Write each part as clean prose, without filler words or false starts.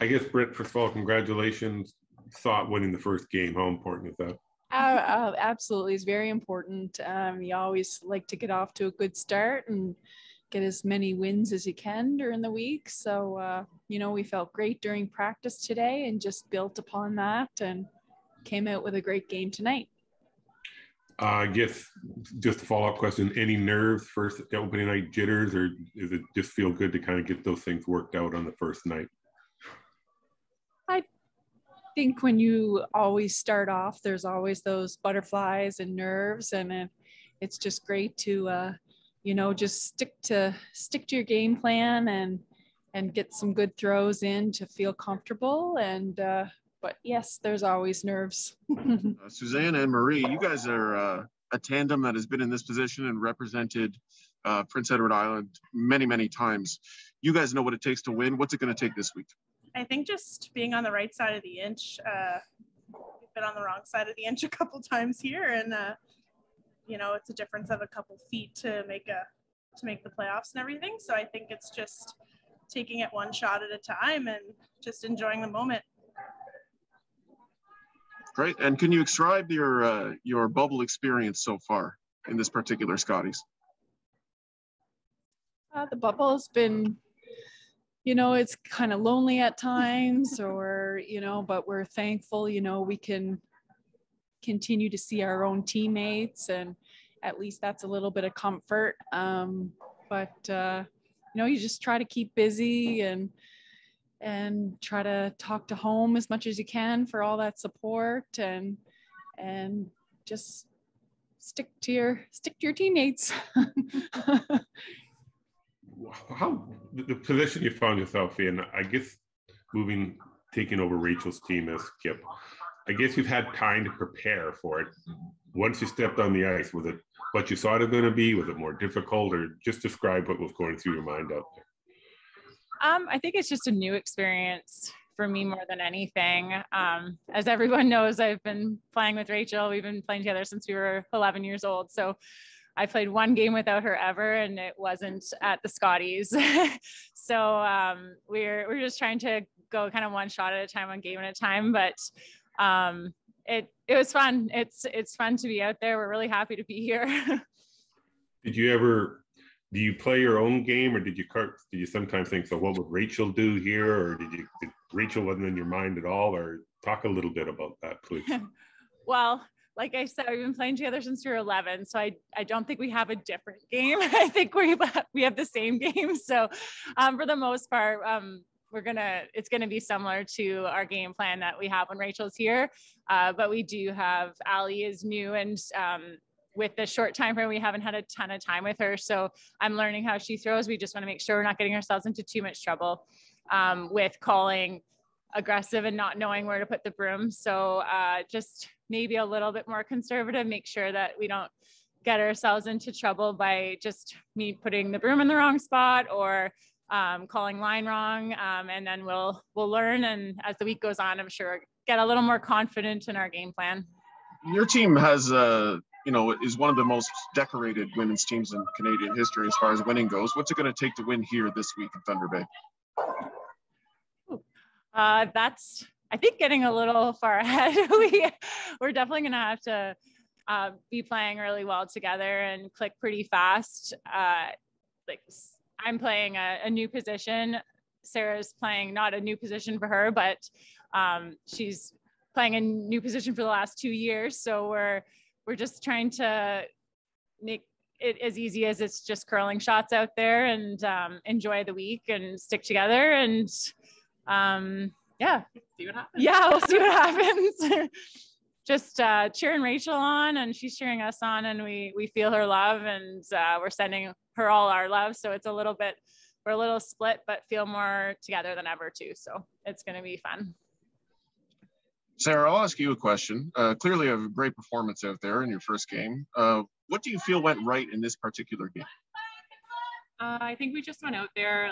I guess, Birt, first of all, congratulations. Thought winning the first game. How important is that? Absolutely, it's very important. You always like to get off to a good start and get as many wins as you can during the week. So, we felt great during practice today and just built upon that and came out with a great game tonight. I guess just a follow-up question, any nerves first opening night jitters, or does it just feel good to kind of get those things worked out on the first night? I think when you always start off, there's always those butterflies and nerves, and it's just great to just stick to your game plan and get some good throws in to feel comfortable. And but yes, there's always nerves. Suzanne and Marie, you guys are a tandem that has been in this position and represented Prince Edward Island many times. You guys know what it takes to win. What's it going to take this week? I think just being on the right side of the inch. We've been on the wrong side of the inch a couple times here, and it's a difference of a couple feet to make the playoffs and everything. So I think it's just taking it one shot at a time and just enjoying the moment. Great. And can you describe your bubble experience so far in this particular Scotties? The bubble has been, it's kind of lonely at times, or, but we're thankful, we can continue to see our own teammates, and at least that's a little bit of comfort. But you just try to keep busy and try to talk to home as much as you can for all that support, and just stick to your teammates. How the position you found yourself in, I guess, taking over Rachel's team as skip, I guess you've had time to prepare for it. Once you stepped on the ice, was it what you thought it was going to be? Was it more difficult, or just describe what was going through your mind out there? I think it's just a new experience for me more than anything. As everyone knows, I've been playing with Rachel. We've been playing together since we were 11 years old. So I played one game without her ever, and it wasn't at the Scotties. So we're just trying to go kind of one shot at a time, one game at a time. But it was fun. It's fun to be out there. We're really happy to be here. Do you play your own game, or did you sometimes think, so what would Rachel do here, or did Rachel wasn't in your mind at all? Or talk a little bit about that, please. Well, like I said, we've been playing together since we were 11, so I don't think we have a different game. I think we have the same game. So for the most part, it's gonna be similar to our game plan that we have when Rachel's here. But we do have Ali is new, and with the short time frame, we haven't had a ton of time with her. So I'm learning how she throws. We just want to make sure we're not getting ourselves into too much trouble with calling aggressive and not knowing where to put the broom. So just maybe a little bit more conservative, make sure that we don't get ourselves into trouble by just me putting the broom in the wrong spot or calling line wrong. And then we'll learn. And as the week goes on, I'm sure get a little more confident in our game plan. Your team has is one of the most decorated women's teams in Canadian history as far as winning goes. What's it going to take to win here this week in Thunder Bay? That's, I think, getting a little far ahead. We're definitely going to have to be playing really well together and click pretty fast. I'm playing a new position. Sarah's playing not a new position for her, but she's playing a new position for the last 2 years. So we're just trying to make it as easy as it's just curling shots out there, and enjoy the week and stick together, and see what happens. Yeah, we'll see what happens. Just cheering Rachel on, and she's cheering us on, and we feel her love, and we're sending her all our love. So it's we're a little split, but feel more together than ever too. So it's going to be fun. Sarah, I'll ask you a question. Clearly a great performance out there in your first game. What do you feel went right in this particular game? I think we just went out there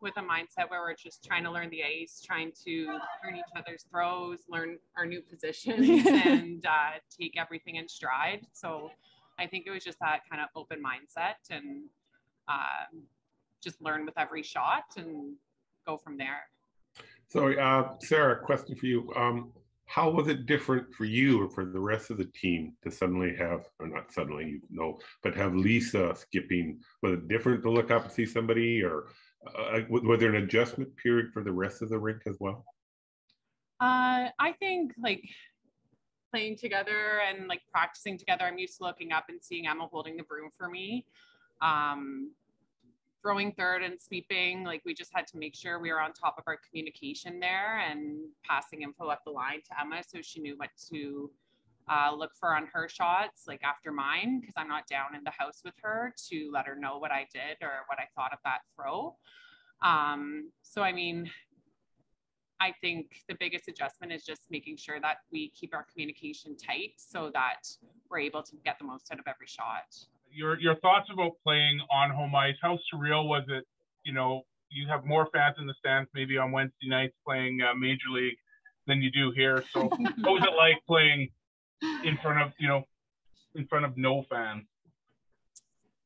with a mindset where we're just trying to learn the ice, trying to learn each other's throws, learn our new positions, and take everything in stride. So I think it was just that kind of open mindset, and just learn with every shot and go from there. So, Sarah, question for you. How was it different for you or for the rest of the team to suddenly have, or not suddenly, but have Lisa skipping? Was it different to look up and see somebody, or was there an adjustment period for the rest of the rink as well? I think like playing together and like practicing together, I'm used to looking up and seeing Emma holding the broom for me. Throwing third and sweeping, like we just had to make sure we were on top of our communication there and passing info up the line to Emma so she knew what to look for on her shots, like after mine, because I'm not down in the house with her, to let her know what I did or what I thought of that throw. So I mean, I think the biggest adjustment is just making sure that we keep our communication tight so that we're able to get the most out of every shot. Your thoughts about playing on home ice, how surreal was it? You know, you have more fans in the stands maybe on Wednesday nights playing Major League than you do here. So what was it like playing in front of no fans?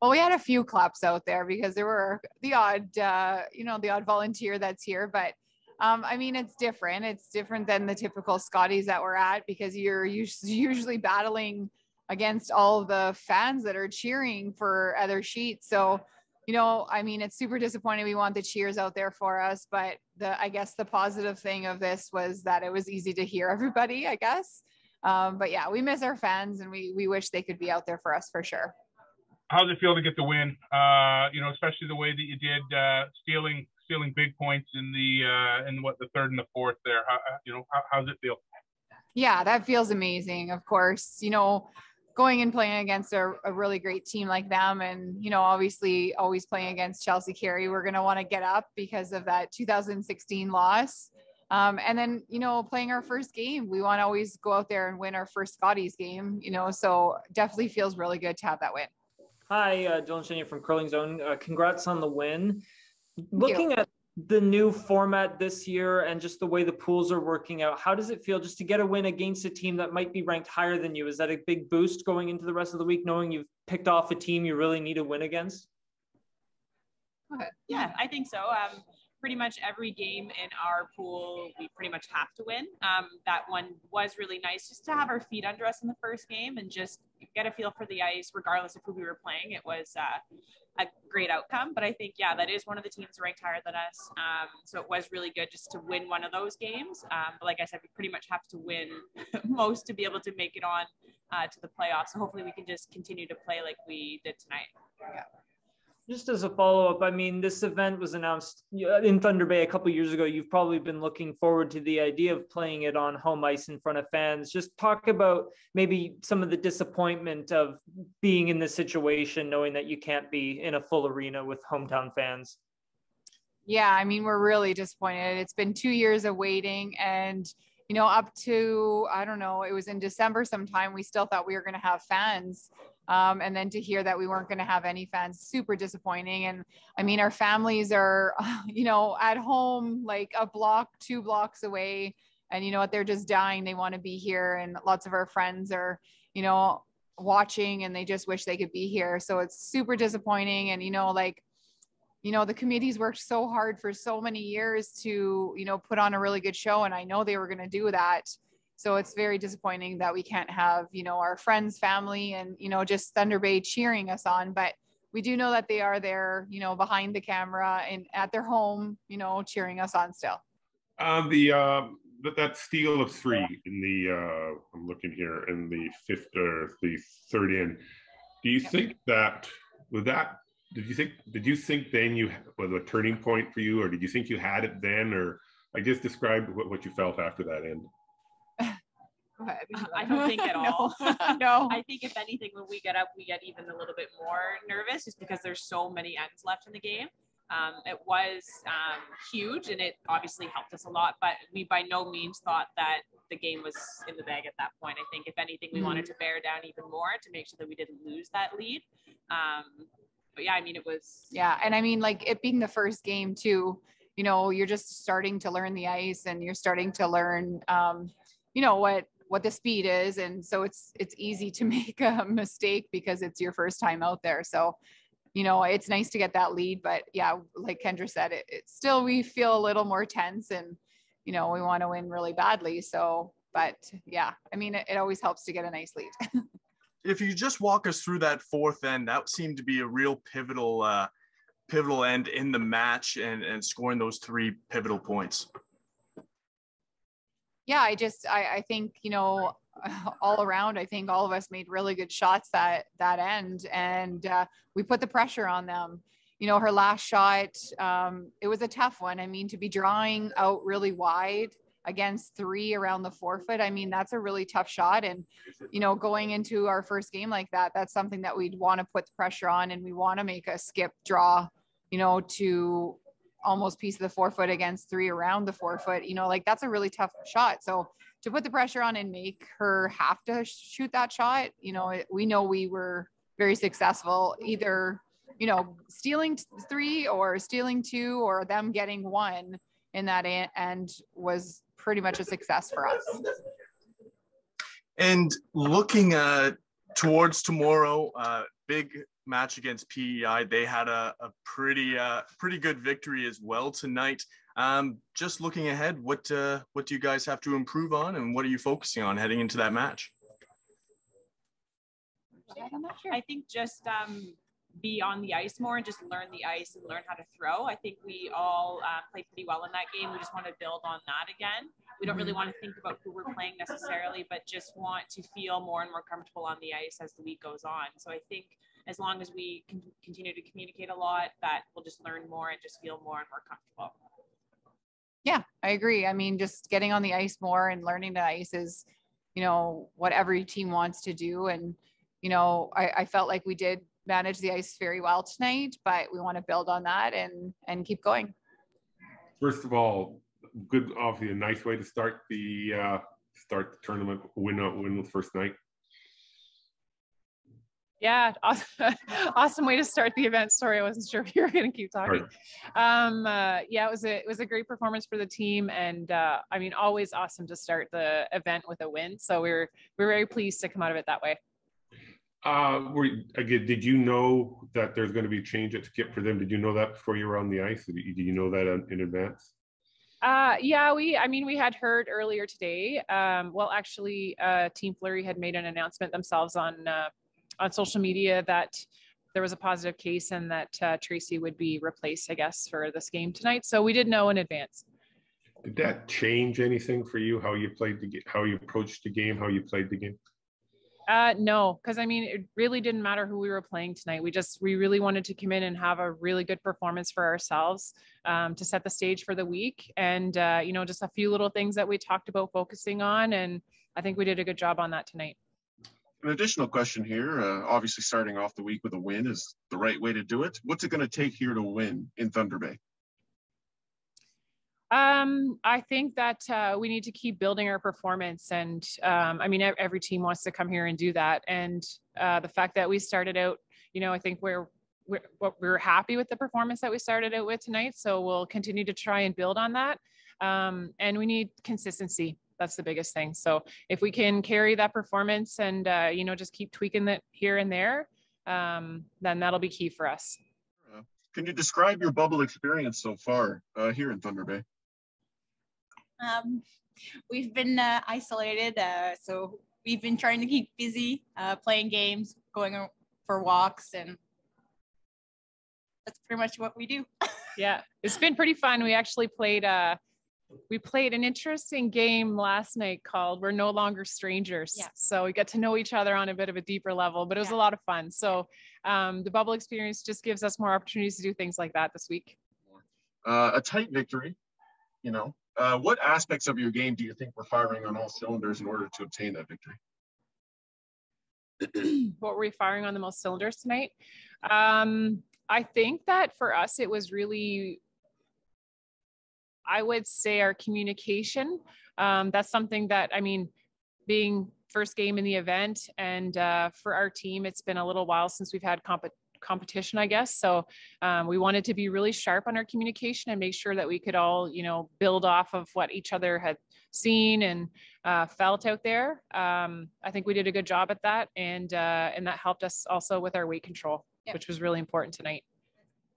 Well, we had a few claps out there because there were the odd volunteer that's here, but I mean, it's different. It's different than the typical Scotties that we're at because you're usually battling against all the fans that are cheering for other sheets. So, I mean, it's super disappointing. We want the cheers out there for us, but I guess the positive thing of this was that it was easy to hear everybody, I guess. But yeah, we miss our fans and we wish they could be out there for us for sure. How's it feel to get the win? Especially the way that you did, stealing big points in the third and the fourth there. How's it feel? Yeah, that feels amazing. Of course, going and playing against a really great team like them, and obviously always playing against Chelsea Carey, we're going to want to get up because of that 2016 loss. And then playing our first game, we want to always go out there and win our first Scotties game. So definitely feels really good to have that win. Hi, Dylan Shania from Curling Zone. Congrats on the win. Looking at the new format this year and just the way the pools are working out, how does it feel just to get a win against a team that might be ranked higher than you? Is that a big boost going into the rest of the week, knowing you've picked off a team you really need to win against? Yeah, I think so. Pretty much every game in our pool, we pretty much have to win. That one was really nice just to have our feet under us in the first game and just get a feel for the ice, regardless of who we were playing. It was a great outcome, but I think, yeah, that is one of the teams ranked higher than us. So it was really good just to win one of those games. But like I said, we pretty much have to win most to be able to make it on to the playoffs. So hopefully we can just continue to play like we did tonight. Yeah. Just as a follow-up, I mean, this event was announced in Thunder Bay a couple of years ago. You've probably been looking forward to the idea of playing it on home ice in front of fans. Just talk about maybe some of the disappointment of being in this situation, knowing that you can't be in a full arena with hometown fans. Yeah, I mean, we're really disappointed. It's been 2 years of waiting, and up to, I don't know, it was in December sometime, we still thought we were going to have fans. And then to hear that we weren't going to have any fans, super disappointing. And I mean, our families are, at home, like a block, 2 blocks away, and they're just dying. They want to be here. And lots of our friends are, watching, and they just wish they could be here. So it's super disappointing. And, the committee's worked so hard for so many years to, put on a really good show. And I know they were going to do that. So it's very disappointing that we can't have, our friends, family, and, just Thunder Bay cheering us on. But we do know that they are there, behind the camera and at their home, cheering us on still. That steal of 3 in the, I'm looking here, in the fifth or the third in, do you think that, with that, did you think then you was a turning point for you, or did you think you had it then, or I just described what you felt after that end? I don't think at all. No. I think if anything, when we get up, we get even a little bit more nervous just because there's so many ends left in the game. It was huge, and it obviously helped us a lot, but we by no means thought that the game was in the bag at that point. I think if anything, we wanted to bear down even more to make sure that we didn't lose that lead. But yeah, I mean, it was. Yeah. And I mean, like it being the first game too, you're just starting to learn the ice, and you're starting to learn, what the speed is. And so it's easy to make a mistake because it's your first time out there. So, it's nice to get that lead, but yeah, like Kendra said, it's still, we feel a little more tense, and, we want to win really badly. So, but yeah, I mean, it always helps to get a nice lead. If you just walk us through that fourth end, that seemed to be a real pivotal end in the match and scoring those 3 pivotal points. Yeah, I think, all around, I think all of us made really good shots that end, and we put the pressure on them. Her last shot, it was a tough one. I mean, to be drawing out really wide against 3 around the forefoot, I mean, that's a really tough shot. And, going into our first game like that, that's something that we'd want to put the pressure on, and we want to make a skip draw, to almost piece of the forefoot against 3 around the forefoot, that's a really tough shot. So to put the pressure on and make her have to shoot that shot, we know we were very successful, either, stealing 3 or stealing 2 or them getting 1 in that end was pretty much a success for us. And looking towards tomorrow, big match against PEI, they had a pretty good victory as well tonight. Just looking ahead, what do you guys have to improve on, and what are you focusing on heading into that match? I'm not sure. I think just be on the ice more and just learn the ice and learn how to throw. I think we all played pretty well in that game. We just want to build on that again. We don't really want to think about who we're playing necessarily, but just want to feel more and more comfortable on the ice as the week goes on. So I think as long as we can continue to communicate a lot, that we'll just learn more and just feel more and more comfortable. Yeah, I agree. I mean, just getting on the ice more and learning the ice is, what every team wants to do. And, I felt like we did manage the ice very well tonight, but we want to build on that and keep going. First of all, good, obviously a nice way to start the tournament, win the first night. Yeah, awesome way to start the event. Sorry, I wasn't sure if you were going to keep talking. Yeah, it was a great performance for the team, and I mean, always awesome to start the event with a win. So we're very pleased to come out of it that way. Did you know that there's going to be a change at skip for them? Did you know that before you were on the ice? Did you know that in advance? Yeah, we had heard earlier today. Well, actually, Team Fleury had made an announcement themselves on social media that there was a positive case and that Tracy would be replaced, I guess, for this game tonight. So we did know in advance. Did that change anything for you? How you played how you approached the game, how you played the game? No, because I mean, it really didn't matter who we were playing tonight. We really wanted to come in and have a really good performance for ourselves, to set the stage for the week. And, just a few little things that we talked about focusing on. And I think we did a good job on that tonight. An additional question here, obviously starting off the week with a win is the right way to do it. What's it going to take here to win in Thunder Bay? I think that we need to keep building our performance, and I mean, every team wants to come here and do that. And the fact that we started out, I think we're happy with the performance that we started out with tonight. So we'll continue to try and build on that. And we need consistency. That's the biggest thing. So if we can carry that performance and just keep tweaking it here and there, then that'll be key for us. Can you describe your bubble experience so far here in Thunder Bay? We've been isolated, so we've been trying to keep busy, playing games, going for walks, and that's pretty much what we do. Yeah, it's been pretty fun. We actually played an interesting game last night called We're No Longer Strangers. Yeah. So we got to know each other on a bit of a deeper level, but it was a lot of fun. So the bubble experience just gives us more opportunities to do things like that this week. A tight victory, what aspects of your game do you think were firing on all cylinders in order to obtain that victory? What were we firing on the most cylinders tonight? I think that for us, it was really, I would say, our communication. That's something that, I mean, being first game in the event, and for our team, it's been a little while since we've had competition, I guess. So we wanted to be really sharp on our communication and make sure that we could all, build off of what each other had seen and felt out there. I think we did a good job at that, and that helped us also with our weight control, which was really important tonight.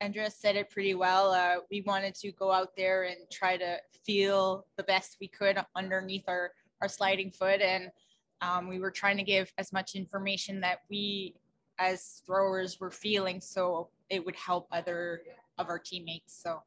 Andrea said it pretty well. We wanted to go out there and try to feel the best we could underneath our sliding foot. And we were trying to give as much information that we as throwers were feeling, so it would help other of our teammates. So